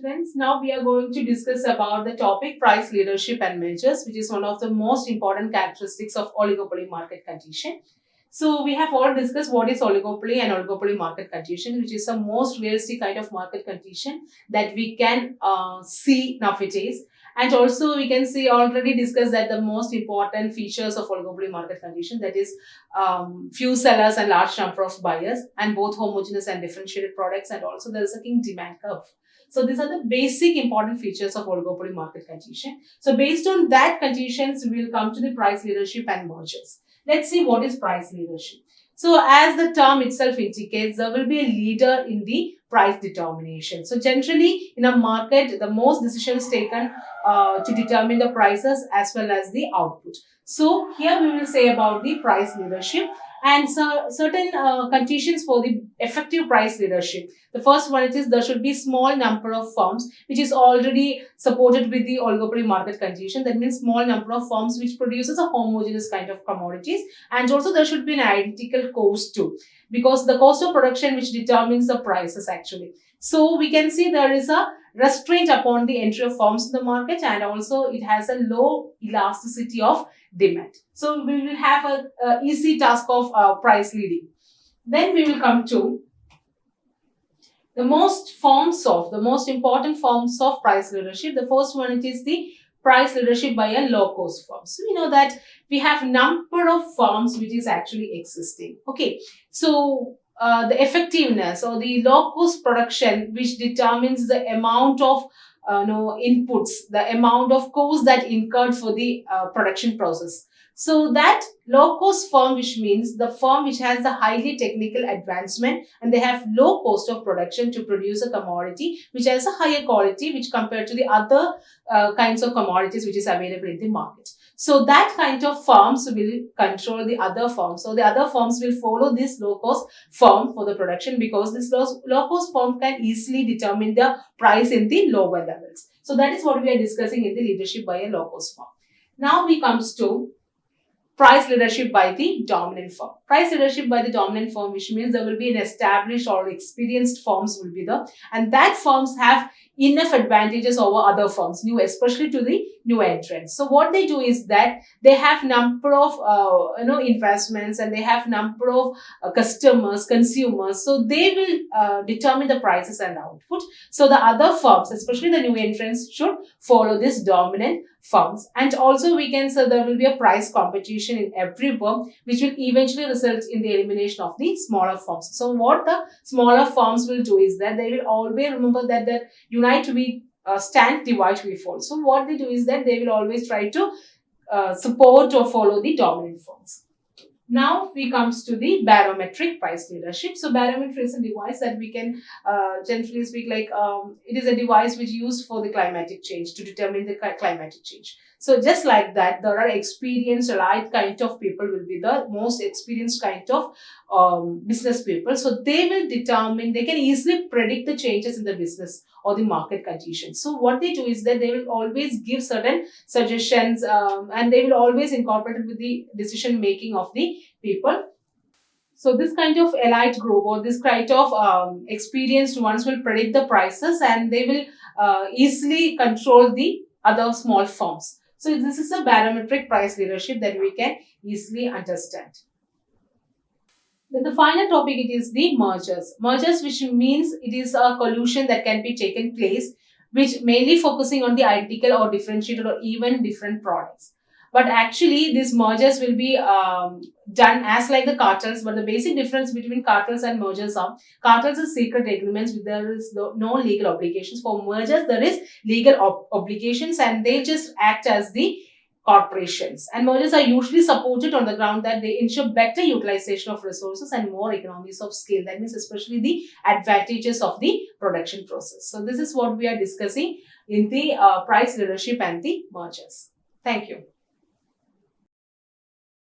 students. Now we are going to discuss about the topic price leadership and measures, which is one of the most important characteristics of oligopoly market condition. So we have all discussed what is oligopoly and oligopoly market condition, which is the most realistic kind of market condition that we can see nowadays. And also we can see already discussed that the most important features of oligopoly market condition, that is few sellers and large number of buyers and both homogeneous and differentiated products, and also there is a king demand curve. So these are the basic important features of oligopoly market condition. So based on that conditions, we will come to the price leadership and mergers. Let's see what is price leadership. So as the term itself indicates, there will be a leader in the price determination. So generally in a market, the most decisions taken to determine the prices as well as the output. So here we will say about the price leadership and certain conditions for the effective price leadership. The first one is there should be small number of firms which is already supported with the oligopoly market condition. That means small number of firms which produces a homogeneous kind of commodities, and also there should be an identical cost too, because the cost of production which determines the prices actually. So we can see there is a restraint upon the entry of firms in the market, and also it has a low elasticity of demand. So we will have a easy task of price leading. Then we will come to the most important forms of price leadership. The first one, it is the price leadership by a low cost firm. So we know that we have number of firms which is actually existing. Okay, so the effectiveness or the low cost production which determines the amount of inputs, the amount of cost that incurred for the production process. So that low cost firm, which means the firm which has the highly technical advancement and they have low cost of production to produce a commodity which has a higher quality which compared to the other kinds of commodities which is available in the market. So that kind of firms will control the other firms. So the other firms will follow this low cost firm for the production, because this low cost firm can easily determine the price in the lower levels. So that is what we are discussing in the leadership by a low cost firm. Now we comes to price leadership by the dominant firm. Price leadership by the dominant firm, which means there will be an established or experienced firms will be there, and that firms have enough advantages over other firms, especially to the new entrants. So what they do is that they have number of investments, and they have number of customers, consumers. So they will determine the prices and output. So the other firms, especially the new entrants, should follow this dominant firms. And also we can say there will be a price competition in every firm, which will eventually result in the elimination of the smaller firms. So what the smaller firms will do is that they will always remember that unite we stand, divide we fall. So what they do is that they will always try to support or follow the dominant firms. Now we comes to the barometric price leadership. So barometer is a device that we can generally speak like it is a device which is used for the climatic change, to determine the climatic change. So just like that, there are experienced, allied kind of people will be the most experienced kind of business people. So they will determine, they can easily predict the changes in the business or the market conditions. So what they do is that they will always give certain suggestions and they will always incorporate it with the decision making of the people. So this kind of elite group or this kind of experienced ones will predict the prices, and they will easily control the other small firms. So this is a barometric price leadership that we can easily understand. Then the final topic, it is the mergers. Mergers, which means it is a collusion that can be taken place, which mainly focusing on the identical or differentiated or even different products. But actually, these mergers will be done as like the cartels. But the basic difference between cartels and mergers are, cartels is secret agreements with there is no legal obligations. For mergers, there is legal obligations, and they just act as the corporations. And mergers are usually supported on the ground that they ensure better utilization of resources and more economies of scale. That means especially the advantages of the production process. So this is what we are discussing in the price leadership and the mergers. Thank you.